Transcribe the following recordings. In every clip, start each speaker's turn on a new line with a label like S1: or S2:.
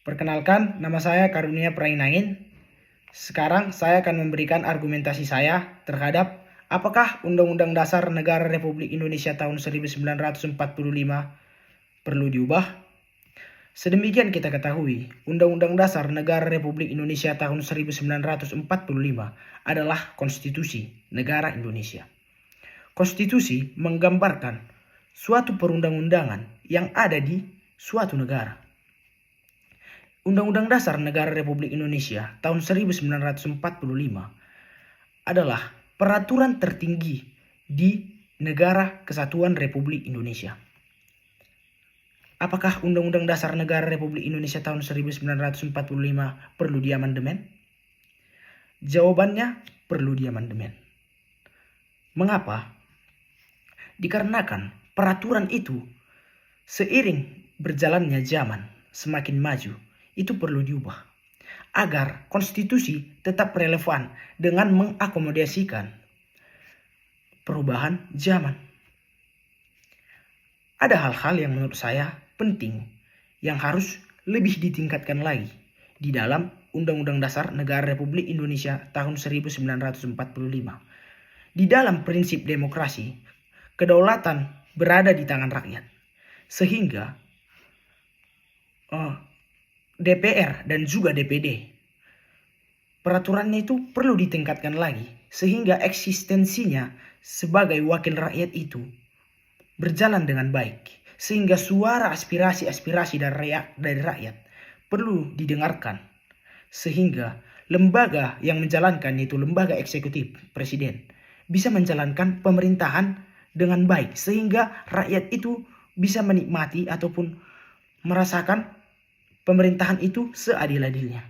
S1: Perkenalkan, nama saya Karunia Prainain. Sekarang saya akan memberikan argumentasi saya terhadap apakah Undang-Undang Dasar Negara Republik Indonesia tahun 1945 perlu diubah. Sedemikian kita ketahui, Undang-Undang Dasar Negara Republik Indonesia tahun 1945 adalah konstitusi negara Indonesia. Konstitusi menggambarkan suatu perundang-undangan yang ada di suatu negara. Undang-Undang Dasar Negara Republik Indonesia tahun 1945 adalah peraturan tertinggi di Negara Kesatuan Republik Indonesia. Apakah Undang-Undang Dasar Negara Republik Indonesia tahun 1945 perlu diamandemen? Jawabannya perlu diamandemen. Mengapa? Dikarenakan peraturan itu seiring berjalannya zaman semakin maju, itu perlu diubah agar konstitusi tetap relevan dengan mengakomodasikan perubahan zaman. Ada hal-hal yang menurut saya penting yang harus lebih ditingkatkan lagi di dalam Undang-Undang Dasar Negara Republik Indonesia tahun 1945. Di dalam prinsip demokrasi, kedaulatan berada di tangan rakyat, sehingga DPR dan juga DPD peraturannya itu perlu ditingkatkan lagi sehingga eksistensinya sebagai wakil rakyat itu berjalan dengan baik, sehingga suara aspirasi dari rakyat perlu didengarkan, sehingga lembaga yang menjalankan, yaitu lembaga eksekutif presiden, bisa menjalankan pemerintahan dengan baik sehingga rakyat itu bisa menikmati ataupun merasakan pemerintahan itu seadil-adilnya.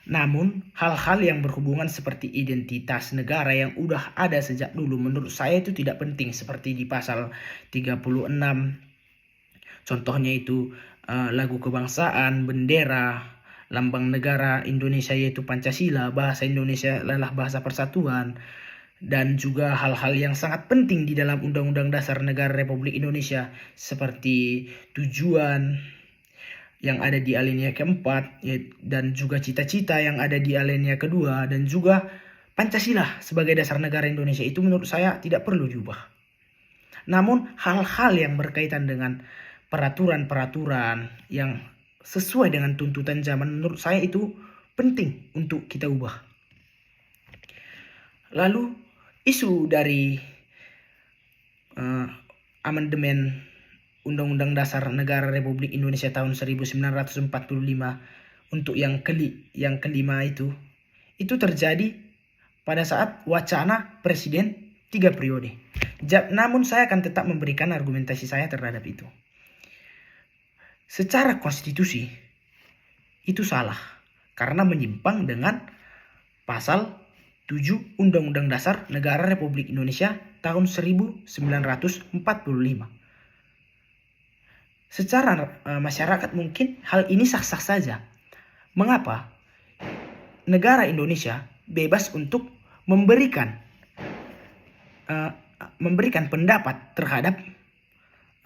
S1: Namun hal-hal yang berhubungan seperti identitas negara yang udah ada sejak dulu menurut saya itu tidak penting, seperti di pasal 36. Contohnya itu lagu kebangsaan, bendera, lambang negara Indonesia yaitu Pancasila, bahasa Indonesia adalah bahasa persatuan, dan juga hal-hal yang sangat penting di dalam Undang-Undang Dasar Negara Republik Indonesia seperti tujuan yang ada di alinea keempat, dan juga cita-cita yang ada di alinea kedua, dan juga Pancasila sebagai dasar negara Indonesia, itu menurut saya tidak perlu diubah. Namun hal-hal yang berkaitan dengan peraturan-peraturan yang sesuai dengan tuntutan zaman menurut saya itu penting untuk kita ubah. Lalu isu dari amandemen Undang-Undang Dasar Negara Republik Indonesia tahun 1945 untuk yang kelima itu terjadi pada saat wacana presiden 3 periode. Namun saya akan tetap memberikan argumentasi saya terhadap itu. Secara konstitusi itu salah karena menyimpang dengan pasal 7 Undang-Undang Dasar Negara Republik Indonesia tahun 1945. Secara masyarakat mungkin hal ini sah-sah saja. Mengapa? Negara Indonesia bebas untuk memberikan pendapat terhadap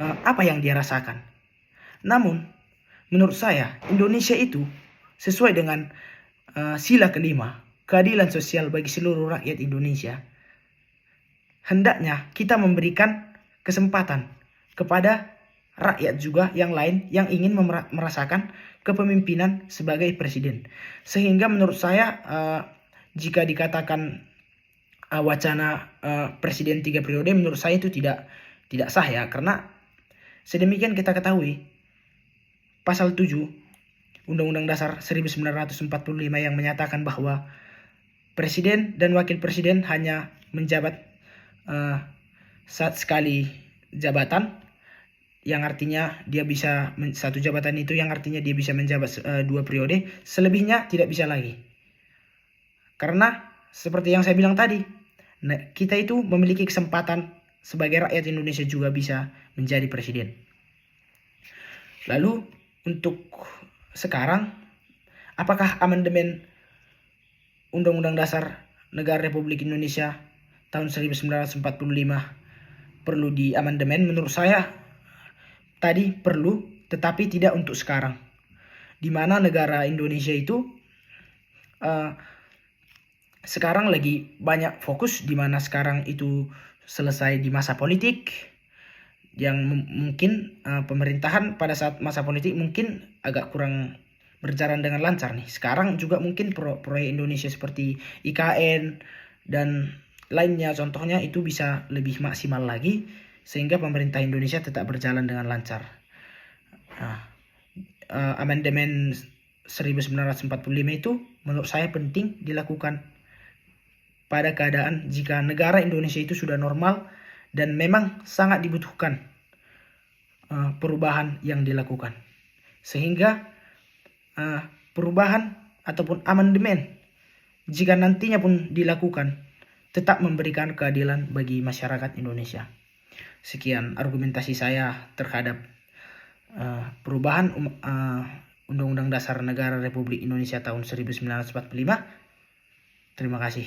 S1: apa yang dia rasakan. Namun menurut saya Indonesia itu sesuai dengan sila kelima, keadilan sosial bagi seluruh rakyat Indonesia, hendaknya kita memberikan kesempatan kepada rakyat juga yang lain yang ingin merasakan kepemimpinan sebagai presiden. Sehingga menurut saya jika dikatakan wacana presiden 3 periode, menurut saya itu tidak sah ya, karena sedemikian kita ketahui pasal 7 Undang-Undang Dasar 1945 yang menyatakan bahwa presiden dan wakil presiden hanya menjabat saat sekali jabatan, yang artinya dia bisa satu jabatan itu yang artinya dia bisa menjabat 2 periode, selebihnya tidak bisa lagi. Karena seperti yang saya bilang tadi, kita itu memiliki kesempatan sebagai rakyat Indonesia juga bisa menjadi presiden. Lalu untuk sekarang, apakah amandemen Undang-Undang Dasar Negara Republik Indonesia tahun 1945 perlu diamandemen? Menurut saya tadi perlu, tetapi tidak untuk sekarang. di mana negara Indonesia itu sekarang lagi banyak fokus, di mana sekarang itu selesai di masa politik yang mungkin pemerintahan pada saat masa politik mungkin agak kurang berjalan dengan lancar nih. Sekarang juga mungkin proyek Indonesia seperti IKN dan lainnya contohnya itu bisa lebih maksimal lagi sehingga pemerintah Indonesia tetap berjalan dengan lancar. Amandemen 1945 itu menurut saya penting dilakukan pada keadaan jika negara Indonesia itu sudah normal dan memang sangat dibutuhkan perubahan yang dilakukan. Sehingga perubahan ataupun amandemen jika nantinya pun dilakukan tetap memberikan keadilan bagi masyarakat Indonesia. Sekian argumentasi saya terhadap perubahan Undang-Undang Dasar Negara Republik Indonesia tahun 1945. Terima kasih.